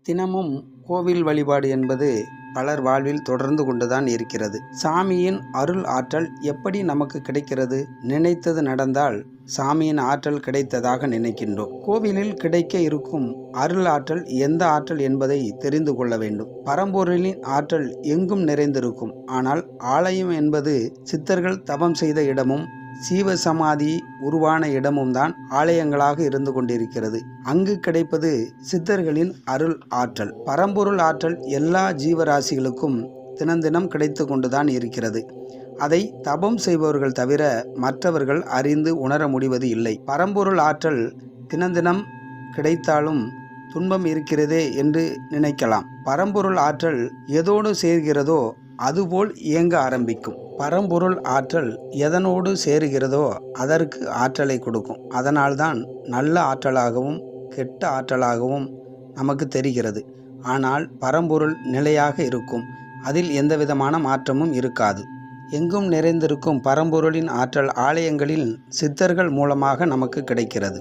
தினமும் கோவில் வழிபாடு என்பது பலர் வாழ்வில் தொடர்ந்து கொண்டுதான் இருக்கிறது. சாமியின் அருள் ஆற்றல் எப்படி நமக்கு கிடைக்கிறது? நினைத்தது நடந்தால் சாமியின் ஆற்றல் கிடைத்ததாக நினைக்கின்றோம். கோவிலில் கிடைக்க இருக்கும் அருள் ஆற்றல் எந்த ஆற்றல் என்பதை தெரிந்து கொள்ள வேண்டும். பரம்பொருளின் ஆற்றல் எங்கும் நிறைந்திருக்கும். ஆனால் ஆலயம் என்பது சித்தர்கள் தவம் செய்த இடமும் சீவசமாதி உருவான இடமும் தான் ஆலயங்களாக இருந்து கொண்டிருக்கிறது. அங்கு கிடைப்பது சித்தர்களின் அருள் ஆற்றல். பரம்பொருள் ஆற்றல் எல்லா ஜீவராசிகளுக்கும் தினம் கிடைத்து கொண்டுதான் இருக்கிறது. அதை தபம் செய்பவர்கள் தவிர மற்றவர்கள் அறிந்து உணர முடிவது இல்லை. பரம்பொருள் ஆற்றல் தினம் கிடைத்தாலும் துன்பம் இருக்கிறதே என்று நினைக்கலாம். பரம்பொருள் ஆற்றல் எதோடு சேர்கிறதோ அதுபோல் இயங்க ஆரம்பிக்கும். பரம்பொருள் ஆற்றல் எதனோடு சேருகிறதோ அதற்கு ஆற்றலை கொடுக்கும். அதனால்தான் நல்ல ஆற்றலாகவும் கெட்ட ஆற்றலாகவும் நமக்கு தெரிகிறது. ஆனால் பரம்பொருள் நிலையாக இருக்கும். அதில் எந்தவிதமான மாற்றமும் இருக்காது. எங்கும் நிறைந்திருக்கும் பரம்பொருளின் ஆற்றல் ஆலயங்களில் சித்தர்கள் மூலமாக நமக்கு கிடைக்கிறது.